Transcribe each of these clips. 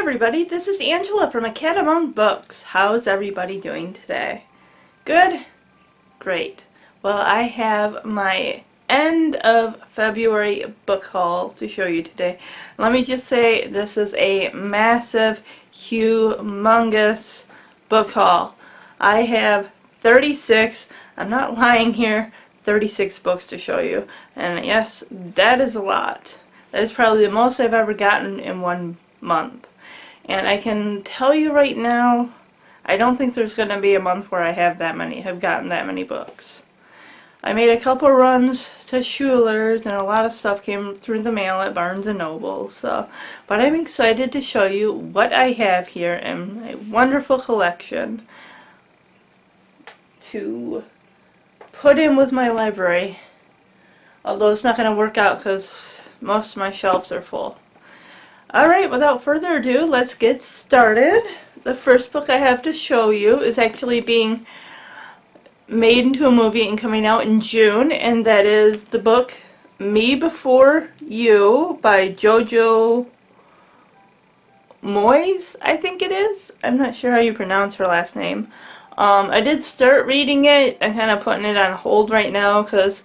everybody, this is Angela from A Cat Among Books. How's everybody doing today? Good? Great. Well, I have my end of February book haul to show you today. Let me just say this is a massive, humongous book haul. I have 36, I'm not lying here, 36 books to show you. And yes, that is a lot. That is probably the most I've ever gotten in one month. And I can tell you right now, I don't think there's going to be a month where I have gotten that many books. I made a couple runs to Schuler's and a lot of stuff came through the mail at Barnes & Noble. But I'm excited to show you what I have here in my wonderful collection to put in with my library. Although it's not going to work out because most of my shelves are full. Alright, without further ado, let's get started. The first book I have to show you is actually being made into a movie and coming out in June, and that is the book Me Before You by Jojo Moyes, I think it is. I'm not sure how you pronounce her last name. I did start reading it. I'm kind of putting it on hold right now because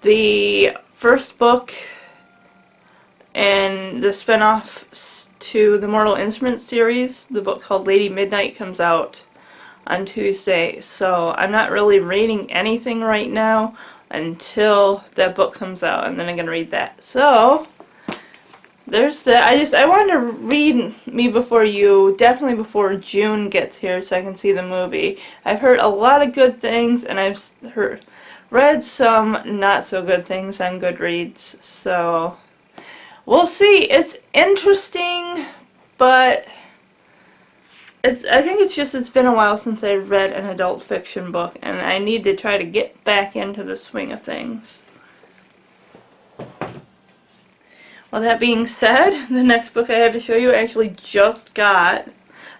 the first book and the spin-off to the Mortal Instruments series, the book called Lady Midnight, comes out on Tuesday. So I'm not really reading anything right now until that book comes out, and then I'm going to read that. So there's that. I wanted to read Me Before You definitely before June gets here so I can see the movie. I've heard a lot of good things, and I've read some not so good things on Goodreads, so we'll see. It's interesting, but I think it's been a while since I read an adult fiction book, and I need to try to get back into the swing of things. Well, that being said, the next book I have to show you I actually just got.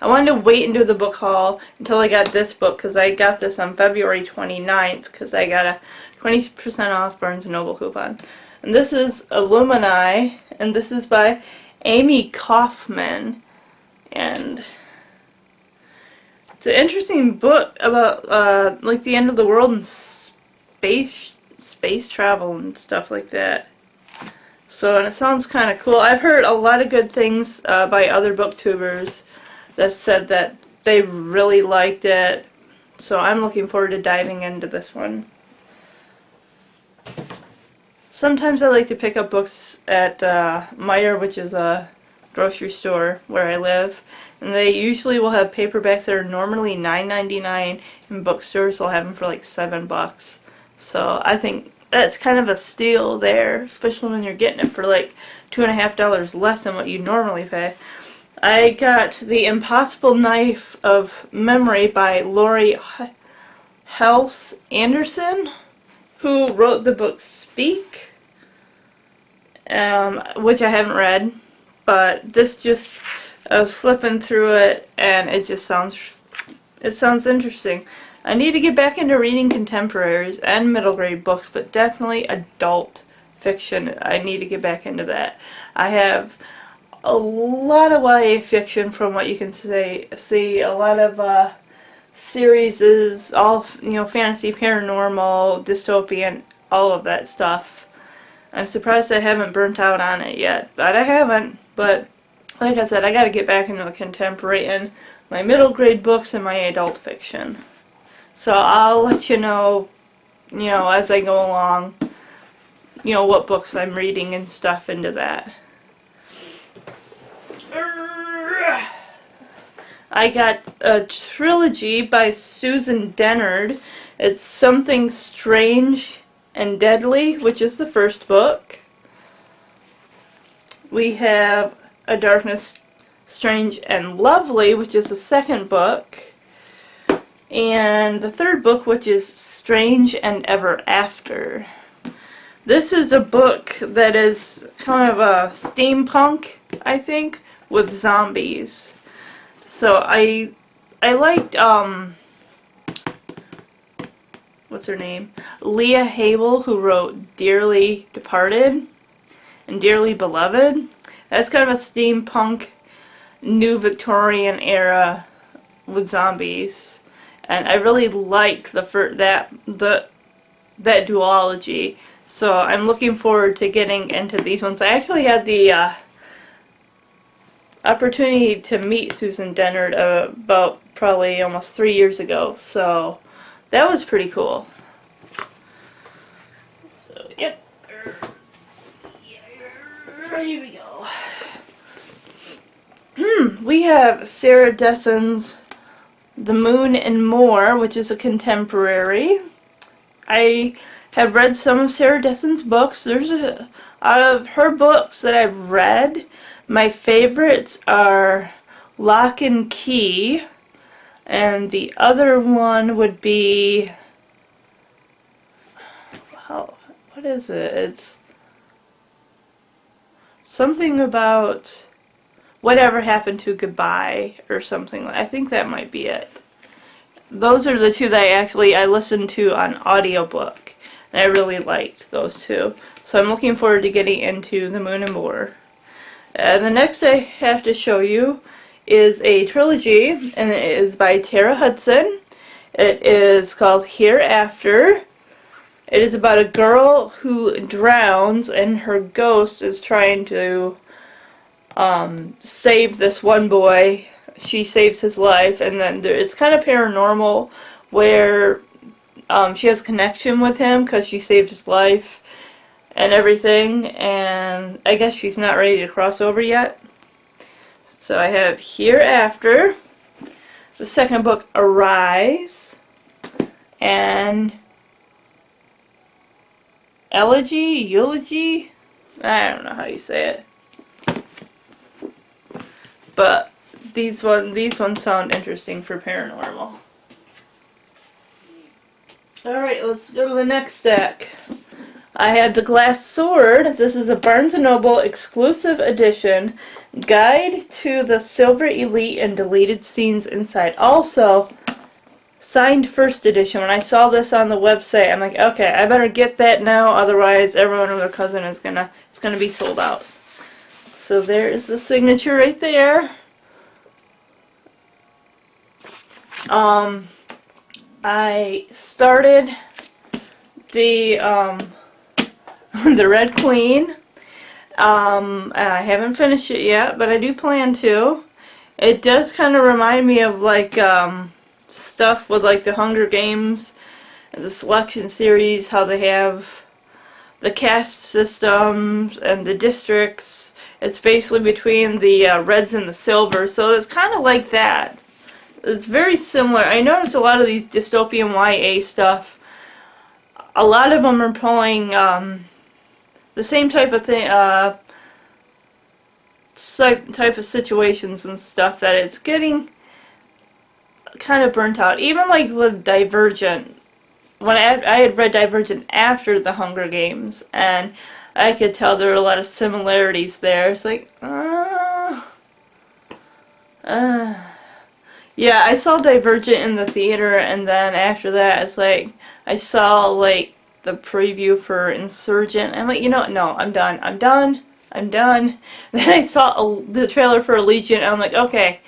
I wanted to wait and do the book haul until I got this book because I got this on February 29th because I got a 20% off Barnes & Noble coupon. And this is Illuminae, and this is by Amie Kaufman. And it's an interesting book about like the end of the world and space travel and stuff like that. So, and it sounds kind of cool. I've heard a lot of good things by other booktubers that said that they really liked it. So I'm looking forward to diving into this one. Sometimes I like to pick up books at Meijer, which is a grocery store where I live, and they usually will have paperbacks that are normally $9.99, and bookstores will have them for like $7. So I think that's kind of a steal there, especially when you're getting it for like $2.50 less than what you normally pay. I got The Impossible Knife of Memory by Laurie Halse Anderson, who wrote the book Speak, which I haven't read, but this just, I was flipping through it and it sounds interesting. I need to get back into reading contemporaries and middle grade books, but definitely adult fiction. I need to get back into that. I have a lot of YA fiction from what you can see, a lot of series is all, fantasy, paranormal, dystopian, all of that stuff. I'm surprised I haven't burnt out on it yet, but I haven't. But like I said, I got to get back into the contemporary and my middle grade books and my adult fiction. So I'll let you know, as I go along, what books I'm reading and stuff into that. I got a trilogy by Susan Dennard. It's Something Strange and Deadly, which is the first book. We have A Darkness Strange and Lovely, which is the second book. And the third book, which is Strange and Ever After. This is a book that is kind of a steampunk, I think, with zombies. So I liked, what's her name? Leah Hable, who wrote Dearly Departed and Dearly Beloved. That's kind of a steampunk new Victorian era with zombies, and I really liked that duology. So I'm looking forward to getting into these ones. I actually had the opportunity to meet Susan Dennard about probably almost 3 years ago, so that was pretty cool. So, yep. Here we go. We have Sarah Dessen's The Moon and More, which is a contemporary. I have read some of Sarah Dessen's books. Out of her books that I've read, my favorites are Lock and Key, and the other one would be, what is it? It's something about Whatever Happened to Goodbye or something. I think that might be it. Those are the two that I listened to on audiobook, and I really liked those two. So I'm looking forward to getting into The Moon and More. The next I have to show you is a trilogy, and it is by Tara Hudson. It is called Hereafter. It is about a girl who drowns, and her ghost is trying to save this one boy. She saves his life, and then it's kind of paranormal, where she has a connection with him because she saved his life and everything, and I guess she's not ready to cross over yet. So I have Hereafter, the second book, Arise, and Eulogy, I don't know how you say it. But these ones sound interesting for paranormal. Alright, let's go to the next stack. I had The Glass Sword. This is a Barnes & Noble exclusive edition. Guide to the Silver Elite and Deleted Scenes Inside. Also, signed first edition. When I saw this on the website, I'm like, okay, I better get that now, otherwise everyone and their cousin is gonna be sold out. So there is the signature right there. I started the the Red Queen. I haven't finished it yet, but I do plan to. It does kind of remind me of like stuff with like the Hunger Games, the selection series, how they have the caste systems and the districts. It's basically between the reds and the silvers, so it's kind of like that. It's very similar. I noticed a lot of these dystopian YA stuff, a lot of them are pulling the same type of thing, type of situations and stuff, that it's getting kind of burnt out. Even like with Divergent, when I had read Divergent after the Hunger Games, and I could tell there were a lot of similarities there. It's like, yeah, I saw Divergent in the theater, and then after that, it's like, I saw like the preview for Insurgent. I'm like, you know what, no, I'm done. Then I saw the trailer for Allegiant, and I'm like, okay,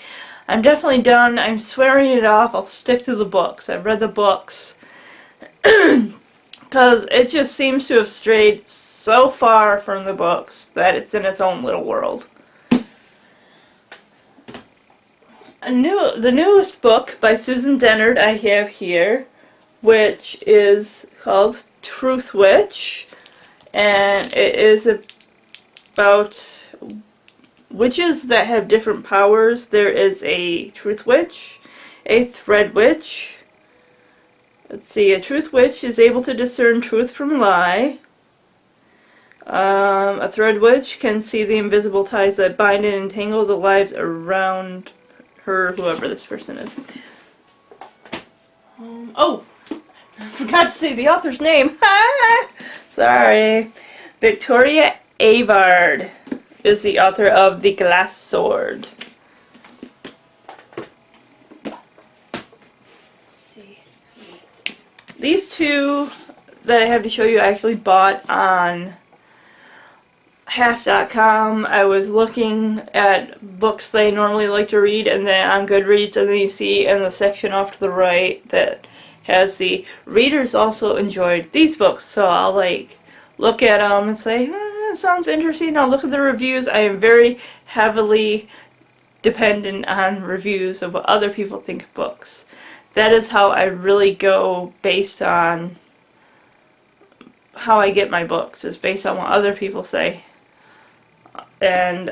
I'm definitely done. I'm swearing it off. I'll stick to the books. I've read the books. Because it just seems to have strayed so far from the books that it's in its own little world. The newest book by Susan Dennard I have here, which is called Truth Witch, and it is about witches that have different powers. There is a Truth Witch, a Thread Witch. Let's see, a Truth Witch is able to discern truth from lie. A Thread Witch can see the invisible ties that bind and entangle the lives around her, whoever this person is. Oh! I forgot to say the author's name. Sorry. Victoria Avard is the author of The Glass Sword. Let's see. These two that I have to show you I actually bought on half.com, I was looking at books they normally like to read, and then on Goodreads, and then you see in the section off to the right that has the readers also enjoyed these books. So I'll like look at them and say, sounds interesting. I'll look at the reviews. I am very heavily dependent on reviews of what other people think of books. That is how I really go based on how I get my books, is based on what other people say. And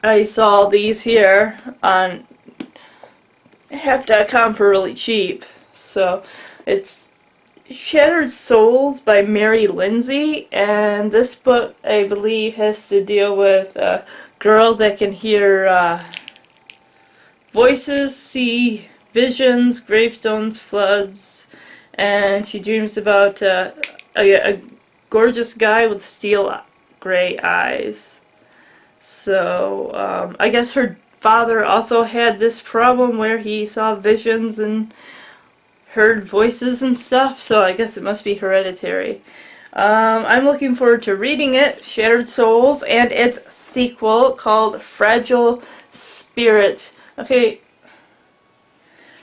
I saw these here on half.com for really cheap. So it's Shattered Souls by Mary Lindsay, and this book, I believe, has to deal with a girl that can hear voices, see visions, gravestones, floods, and she dreams about a gorgeous guy with steel gray eyes. So I guess her father also had this problem where he saw visions and heard voices and stuff, so I guess it must be hereditary. I'm looking forward to reading it, Shattered Souls, and its sequel called Fragile Spirit. Okay,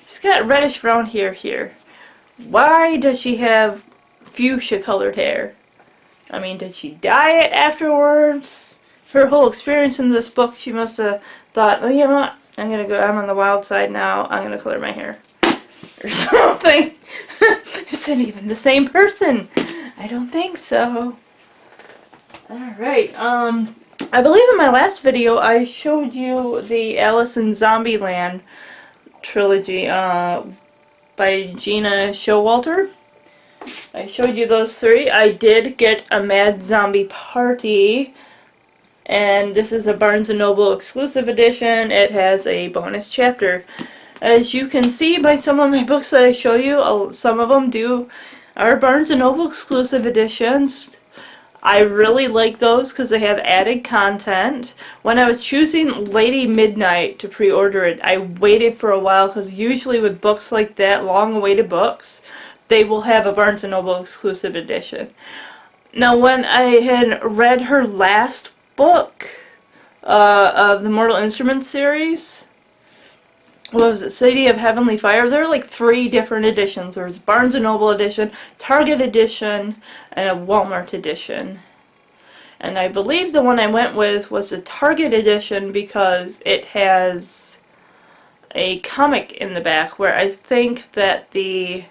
she's got reddish brown hair here. Why does she have fuchsia colored hair? I mean, did she dye it afterwards? Her whole experience in this book, she must have thought, oh, you know what, I'm on the wild side now, I'm gonna color my hair. Or something. Isn't even the same person. I don't think so. Alright, I believe in my last video I showed you the Alice in Zombieland trilogy by Gina Showalter. I showed you those three. I did get a Mad Zombie Party, and this is a Barnes & Noble exclusive edition. It has a bonus chapter. As you can see by some of my books that I show you, some of them are Barnes & Noble exclusive editions. I really like those because they have added content. When I was choosing Lady Midnight to pre-order it, I waited for a while because usually with books like that, long-awaited books, they will have a Barnes & Noble exclusive edition. Now, when I had read her last book of the Mortal Instruments series, what was it, City of Heavenly Fire? There are like 3 different editions. There was Barnes & Noble edition, Target edition, and a Walmart edition. And I believe the one I went with was the Target edition because it has a comic in the back, where I think that the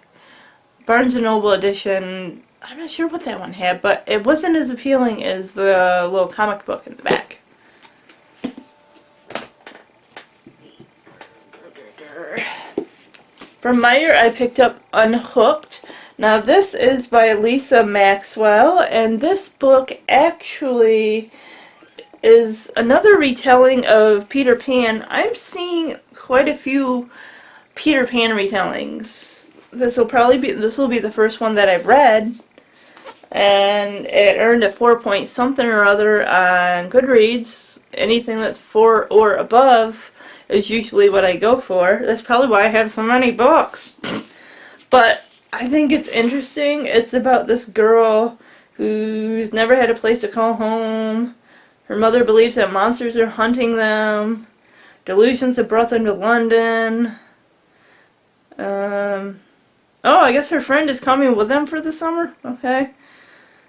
Barnes & Noble edition, I'm not sure what that one had, but it wasn't as appealing as the little comic book in the back. From Meyer, I picked up Unhooked. Now this is by Lisa Maxwell, and this book actually is another retelling of Peter Pan. I'm seeing quite a few Peter Pan retellings. This will be the first one that I've read, and it earned a 4 point something or other on Goodreads. Anything that's 4 or above is usually what I go for. That's probably why I have so many books. But I think it's interesting. It's about this girl who's never had a place to call home. Her mother believes that monsters are hunting them. Delusions have brought them to London. Oh, I guess her friend is coming with them for the summer? Okay.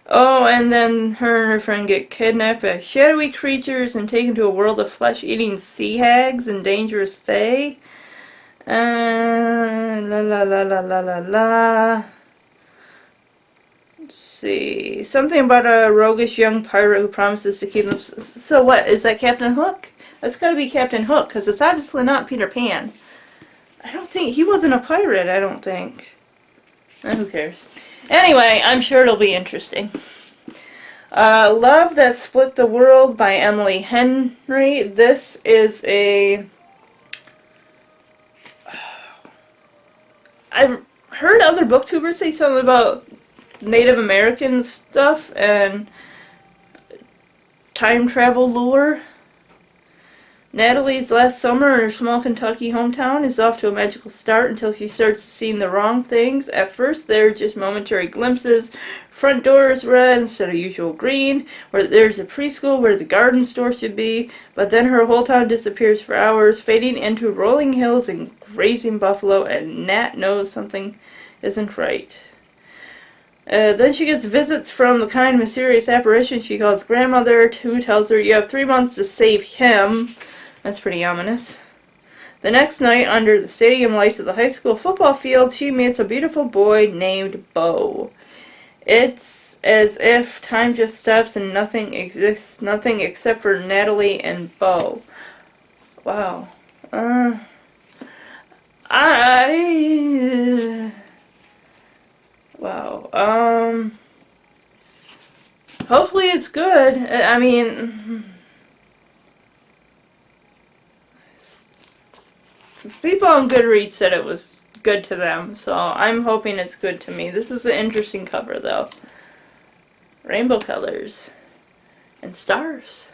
Oh, and then her and her friend get kidnapped by shadowy creatures and taken to a world of flesh-eating sea hags and dangerous fae. La la la la la la la. Let's see. Something about a roguish young pirate who promises to keep them. So what? Is that Captain Hook? That's gotta be Captain Hook, because it's obviously not Peter Pan. I don't think. He wasn't a pirate, I don't think. Who cares? Anyway, I'm sure it'll be interesting. Love That Split the World by Emily Henry. This is a... I've heard other booktubers say something about Native American stuff and time travel lore. Natalie's last summer in her small Kentucky hometown is off to a magical start until she starts seeing the wrong things. At first, they're just momentary glimpses. Front door is red instead of usual green, where there's a preschool where the garden store should be, but then her whole town disappears for hours, fading into rolling hills and grazing buffalo, and Nat knows something isn't right. Then she gets visits from the kind, mysterious apparition she calls grandmother, who tells her you have 3 months to save him. That's pretty ominous. The next night, under the stadium lights of the high school football field, she meets a beautiful boy named Bo. It's as if time just stops and nothing exists, nothing except for Natalie and Bo. Wow. Wow. Hopefully it's good. I mean, people on Goodreads said it was good to them, so I'm hoping it's good to me. This is an interesting cover, though. Rainbow colors. And stars.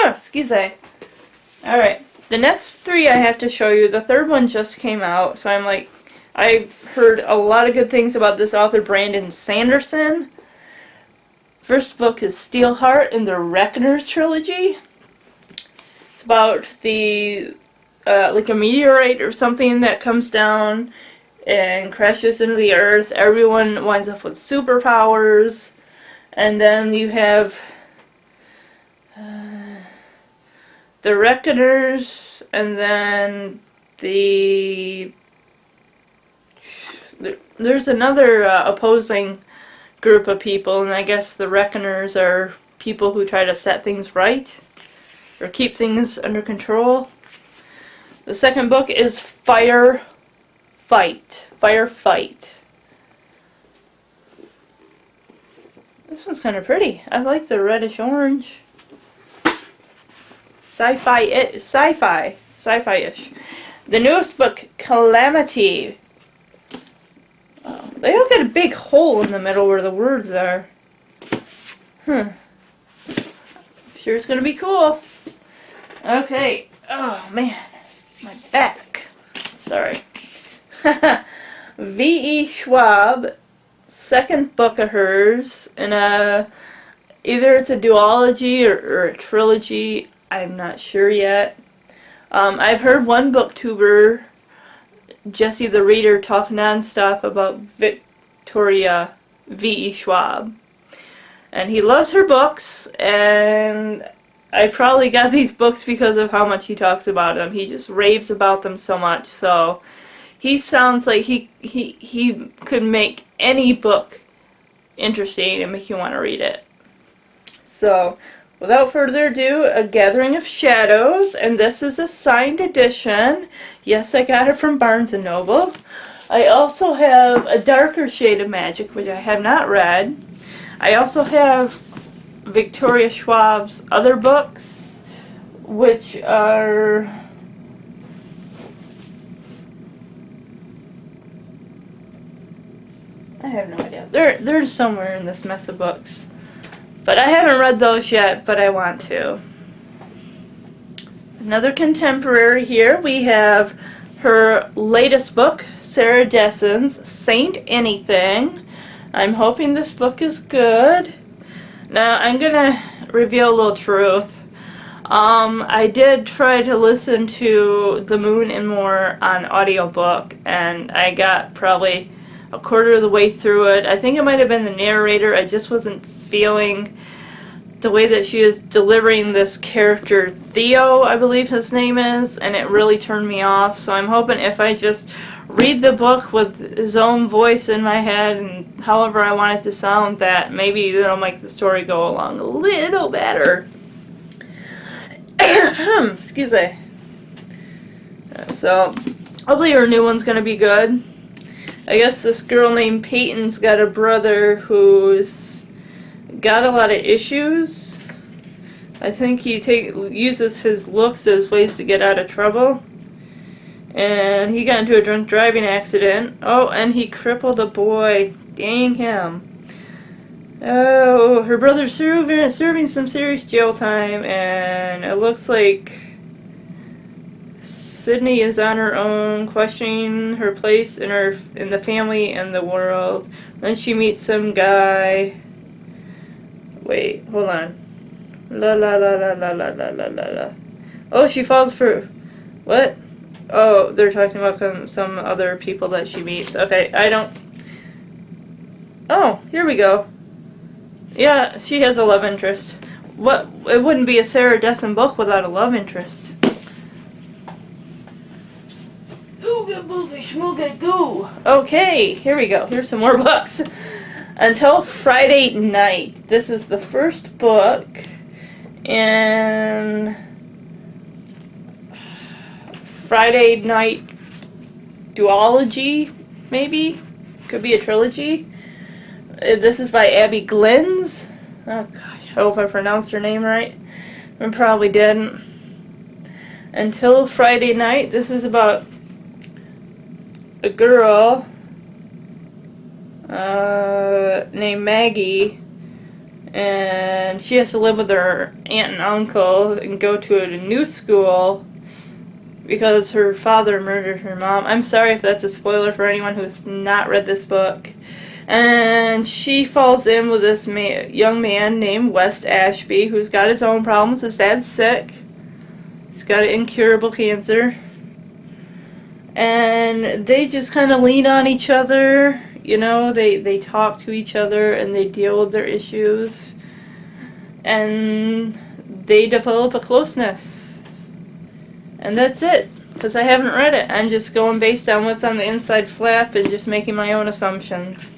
Excuse me. Alright, the next 3 I have to show you. The third one just came out, so I'm like, I've heard a lot of good things about this author, Brandon Sanderson. First book is Steelheart in the Reckoners trilogy. It's about the, like a meteorite or something that comes down and crashes into the earth. Everyone winds up with superpowers. And then you have the Reckoners, and then there's another opposing group of people, and I guess the Reckoners are people who try to set things right or keep things under control. The second book is Firefight. This one's kind of pretty. I like the reddish orange. Sci-fi-ish. The newest book, Calamity. Oh, they all got a big hole in the middle where the words are. Sure it's gonna be cool. Okay. Oh man, my back. Sorry. V.E. Schwab, second book of hers, and either it's a duology or a trilogy. I'm not sure yet. I've heard one booktuber, Jesse the Reader, talk nonstop about Victoria V.E. Schwab. And he loves her books, and I probably got these books because of how much he talks about them. He just raves about them so much, so he sounds like he could make any book interesting and make you want to read it. So, without further ado, A Gathering of Shadows, and this is a signed edition. Yes, I got it from Barnes & Noble. I also have A Darker Shade of Magic, which I have not read. I also have Victoria Schwab's other books, which are... I have no idea. They're somewhere in this mess of books. But I haven't read those yet, but I want to. Another contemporary here. We have her latest book, Sarah Dessen's Saint Anything. I'm hoping this book is good. Now, I'm going to reveal a little truth. I did try to listen to The Moon and More on audiobook, and I got probably a quarter of the way through it. I think it might have been the narrator. I just wasn't feeling the way that she is delivering this character, Theo, I believe his name is, and it really turned me off. So I'm hoping if I just read the book with his own voice in my head and however I want it to sound, that maybe it'll make the story go along a little better. Excuse me. So hopefully her new one's going to be good. I guess this girl named Peyton's got a brother who's got a lot of issues. I think he uses his looks as ways to get out of trouble. And he got into a drunk driving accident. Oh, and he crippled a boy. Dang him. Oh, her brother's serving some serious jail time, and it looks like Sydney is on her own, questioning her place in the family and the world. Then she meets some guy. Wait, hold on. La la la la la la la la la la. Oh, she falls for what? Oh, they're talking about some other people that she meets. Okay, I don't. Oh, here we go. Yeah, she has a love interest. What? It wouldn't be a Sarah Dessen book without a love interest. Ooga booga schmooga goo. Okay, here we go. Here's some more books. Until Friday Night. This is the first book in Friday Night duology, maybe? Could be a trilogy. This is by Abby Glynns. Oh gosh, I hope I pronounced her name right. I probably didn't. Until Friday Night. This is about a girl named Maggie, and she has to live with her aunt and uncle and go to a new school because her father murdered her mom. I'm sorry if that's a spoiler for anyone who's not read this book. And she falls in with this young man named West Ashby, who's got his own problems. His dad's sick. He's got incurable cancer. And they just kind of lean on each other. You know, they talk to each other and they deal with their issues. And they develop a closeness. And that's it. Because I haven't read it. I'm just going based on what's on the inside flap and just making my own assumptions.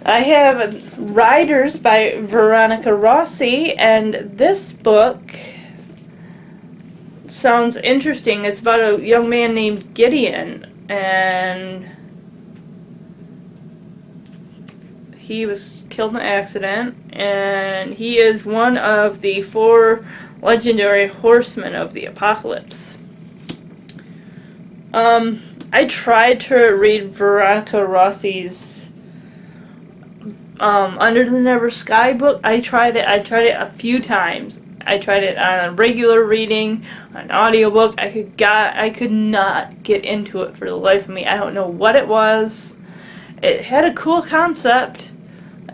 I have Riders by Veronica Rossi, and this book sounds interesting. It's about a young man named Gideon, and he was killed in an accident, and he is one of the 4 legendary horsemen of the apocalypse. I tried to read Veronica Rossi's Under the Never Sky book. I tried it a few times. I tried it on a regular reading, an audiobook. I could not get into it for the life of me. I don't know what it was. It had a cool concept.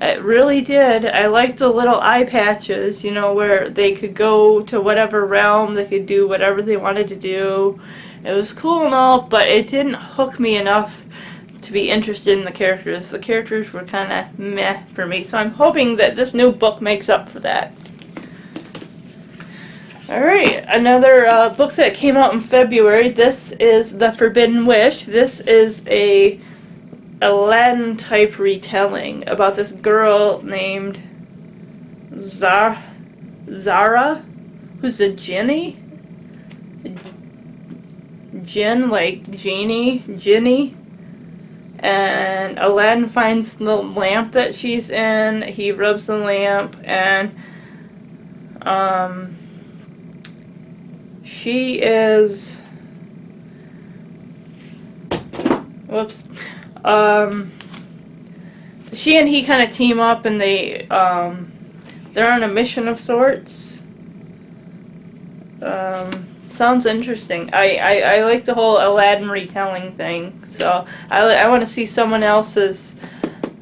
It really did. I liked the little eye patches, you know, where they could go to whatever realm, they could do whatever they wanted to do. It was cool and all, but it didn't hook me enough to be interested in the characters. The characters were kind of meh for me, so I'm hoping that this new book makes up for that. Alright, another book that came out in February. This is The Forbidden Wish. This is a Aladdin type retelling about this girl named Zara, who's a genie? Jinn, like genie, Ginny. And Aladdin finds the lamp that she's in. He rubs the lamp, and she is, whoops, she and he kind of team up, and they're on a mission of sorts. Sounds interesting. I like the whole Aladdin retelling thing, so I want to see someone else's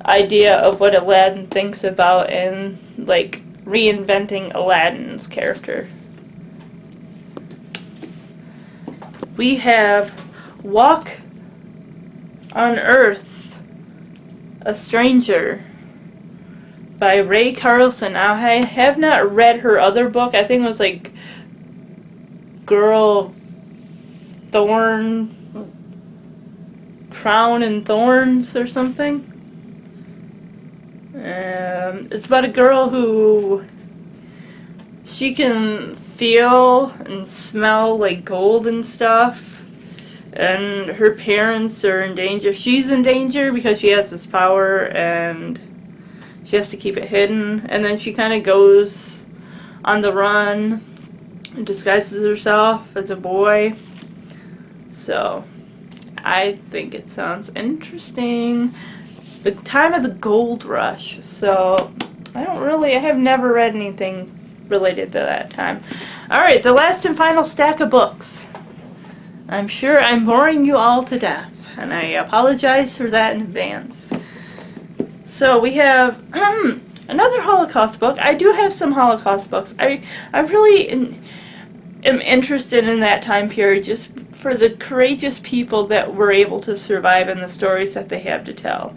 idea of what Aladdin thinks about and, like, reinventing Aladdin's character. We have Walk on Earth, A Stranger by Ray Carlson. Now, I have not read her other book. I think it was like Girl Thorn, Crown and Thorns or something. It's about a girl who she can feel and smell like gold and stuff, and her parents are in danger. She's in danger because she has this power and she has to keep it hidden, and then she kind of goes on the run and disguises herself as a boy. So I think it sounds interesting. the time of the gold rush. So I have never read anything related to that time. Alright, the last and final stack of books. I'm sure I'm boring you all to death, and I apologize for that in advance. So we have another Holocaust book. I do have some Holocaust books. I really am interested in that time period just for the courageous people that were able to survive and the stories that they have to tell.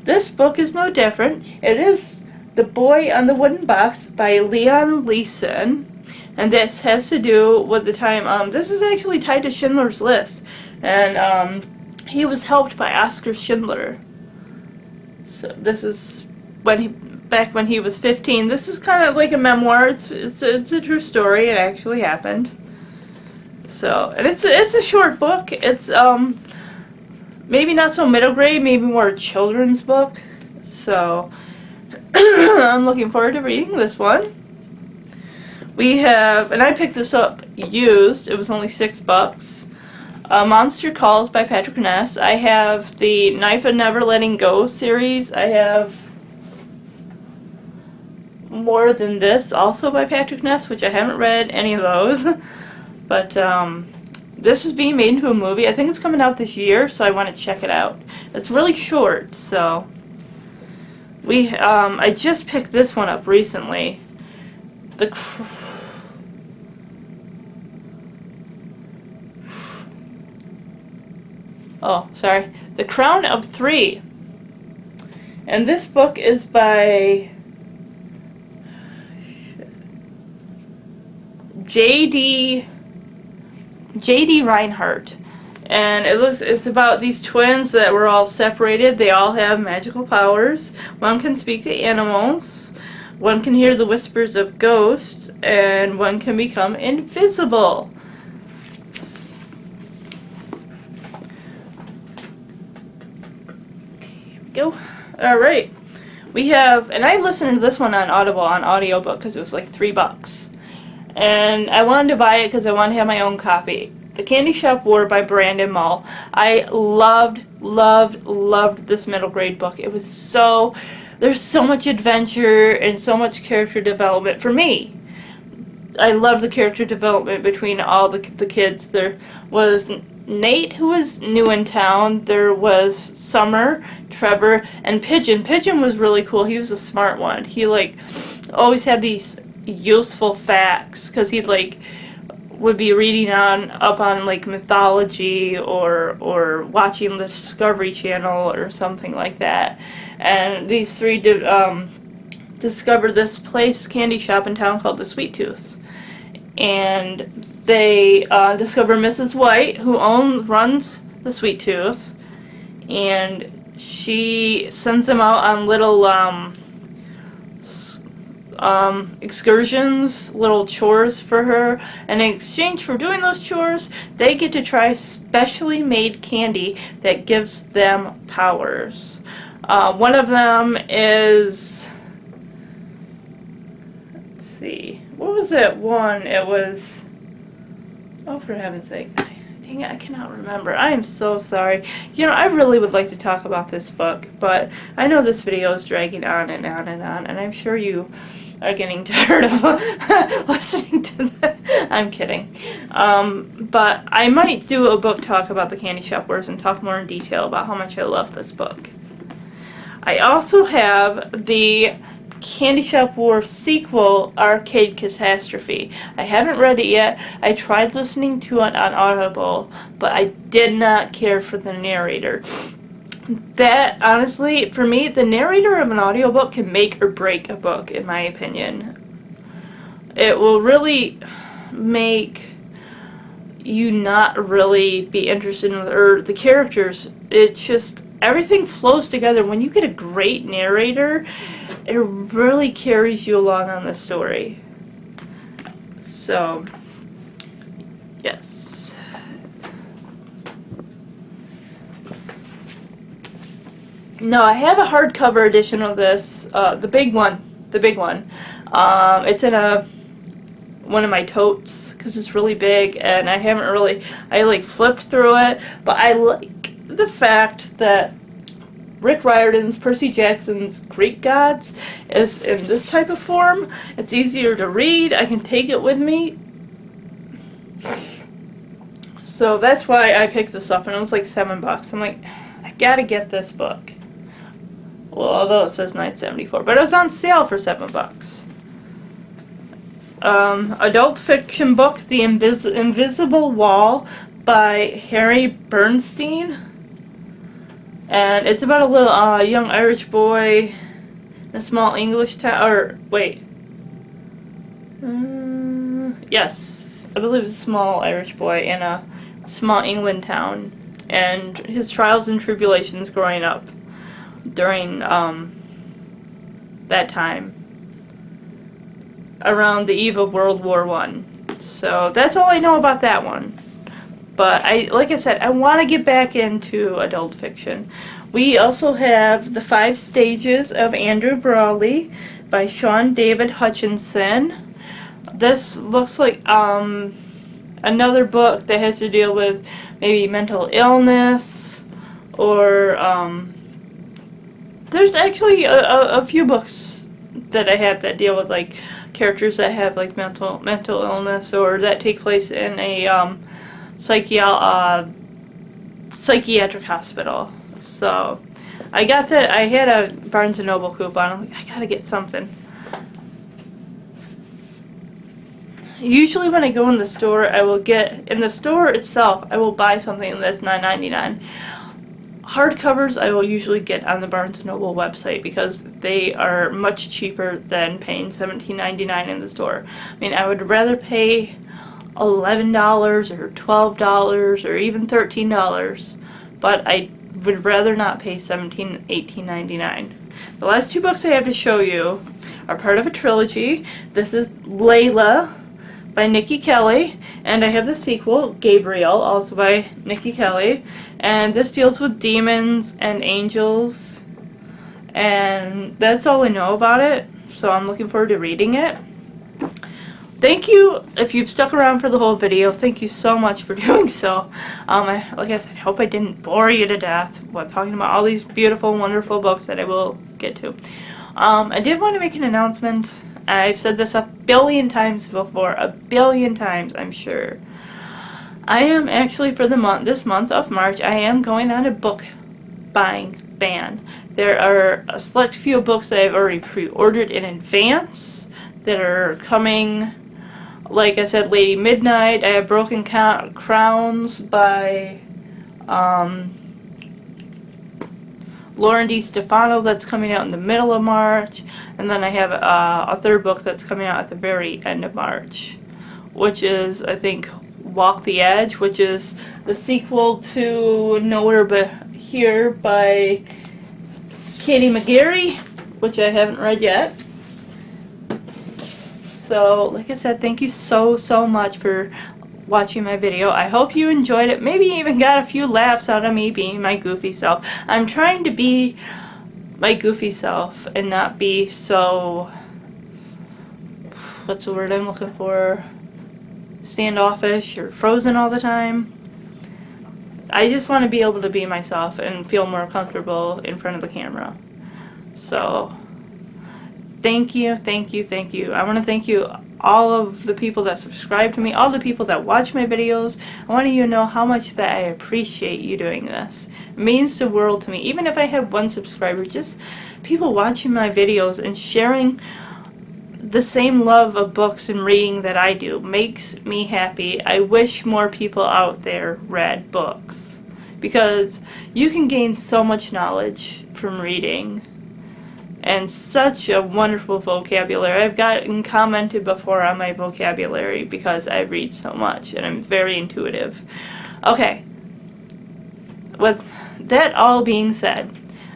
This book is no different. It is The Boy on the Wooden Box by Leon Leeson. And this has to do with the time, this is actually tied to Schindler's List. And he was helped by Oskar Schindler. So this is back when he was 15. This is kind of like a memoir. It's a true story. It actually happened. So, and it's a short book. It's maybe not so middle grade, maybe more a children's book. So I'm looking forward to reading this one. We have, and I picked this up used. It was only $6. Monster Calls by Patrick Ness. I have the Knife and Never Letting Go series. I have More Than This, also by Patrick Ness, which I haven't read any of those. But this is being made into a movie. I think it's coming out this year, so I want to check it out. It's really short, so I just picked this one up recently. The Crown of Three. And this book is by J.D. Reinhardt. And it's about these twins that were all separated. They all have magical powers. One can speak to animals. One can hear the whispers of ghosts. And one can become invisible. Go. Alright. We have, and I listened to this one on Audible, on audiobook, because it was like $3. And I wanted to buy it because I wanted to have my own copy. The Candy Shop War by Brandon Mull. I loved this middle grade book. It was there's so much adventure and so much character development for me. I love the character development between all the kids. There was Nate, who was new in town. There was Summer, Trevor, and Pigeon. Pigeon was really cool. He was a smart one. He always had these useful facts because he'd would be reading up on mythology or watching the Discovery Channel or something like that. And these three discovered this candy shop in town called the Sweet Tooth. And they discover Mrs. White, who runs the Sweet Tooth, and she sends them out on little excursions, little chores for her, and in exchange for doing those chores, they get to try specially made candy that gives them powers. One of them is, let's see, what was that one? It was, oh, for heaven's sake, dang it, I cannot remember. I am so sorry. You know, I really would like to talk about this book, but I know this video is dragging on and on and on, and I'm sure you are getting tired of listening to that. I'm kidding. But I might do a book talk about the Candy Shop Wars and talk more in detail about how much I love this book. I also have the Candy Shop Wars sequel, Arcade Catastrophe. I haven't read it yet. I tried listening to it on Audible, but I did not care for the narrator. That, honestly, for me, the narrator of an audiobook can make or break a book, in my opinion. It will really make you not really be interested in the characters. It's just, everything flows together. When you get a great narrator, it really carries you along on the story. So, yes. No, I have a hardcover edition of this, the big one. It's in one of my totes, because it's really big, and I haven't really, I flipped through it, but I like the fact that Rick Riordan's Percy Jackson's Greek Gods is in this type of form. It's easier to read. I can take it with me. So that's why I picked this up, and it was like $7. I'm like, I gotta get this book. Well, although it says $9.74, but it was on sale for $7. Adult fiction book, The Invisible Wall by Harry Bernstein. And it's about a little young Irish boy in a small English town, or wait. Yes, I believe it's a small Irish boy in a small England town, and his trials and tribulations growing up during that time, around the eve of World War I. So that's all I know about that one. But like I said, I want to get back into adult fiction. We also have The 5 Stages of Andrew Brawley by Sean David Hutchinson. This looks like another book that has to deal with maybe mental illness, or there's actually a few books that I have that deal with like characters that have like mental illness, or that take place in a psychiatric hospital. So I got that. I had a Barnes & Noble coupon. I'm like, I gotta get something. Usually when I go in the store, I will get, in the store itself, I will buy something that's $9.99. Hardcovers I will usually get on the Barnes & Noble website because they are much cheaper than paying $17.99 in the store. I mean, I would rather pay $11 or $12 or even $13, but I would rather not pay $18.99. The last two books I have to show you are part of a trilogy. This is Layla by Nikki Kelly, and I have the sequel, Gabriel, also by Nikki Kelly, and this deals with demons and angels, and that's all I know about it, so I'm looking forward to reading it. Thank you, if you've stuck around for the whole video, thank you so much for doing so. Like I said, I hope I didn't bore you to death while talking about all these beautiful, wonderful books that I will get to. I did want to make an announcement. I've said this a billion times before, a billion times, I'm sure. I am actually, for this month of March, I am going on a book buying ban. There are a select few books that I've already pre-ordered in advance that are coming. Like I said, Lady Midnight. I have Broken Crowns by Lauren DiStefano that's coming out in the middle of March, and then I have a third book that's coming out at the very end of March, which is, I think, Walk the Edge, which is the sequel to Nowhere But Here by Katie McGarry, which I haven't read yet. So, like I said, thank you so much for watching my video. I hope you enjoyed it. Maybe even got a few laughs out of me being my goofy self. I'm trying to be my goofy self and not be so, what's the word I'm looking for, standoffish or frozen all the time. I just want to be able to be myself and feel more comfortable in front of the camera. So thank you. I want to thank you, all of the people that subscribe to me, all the people that watch my videos. I want you to know how much that I appreciate you doing this. It means the world to me. Even if I have one subscriber, just people watching my videos and sharing the same love of books and reading that I do makes me happy. I wish more people out there read books, because you can gain so much knowledge from reading. And such a wonderful vocabulary. I've gotten commented before on my vocabulary because I read so much and I'm very intuitive. Okay, with that all being said,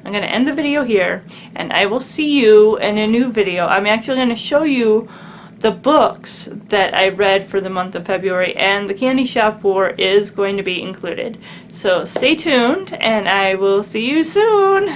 I'm going to end the video here, and I will see you in a new video. I'm actually going to show you the books that I read for the month of February, and the Candy Shop War is going to be included. So stay tuned, and I will see you soon!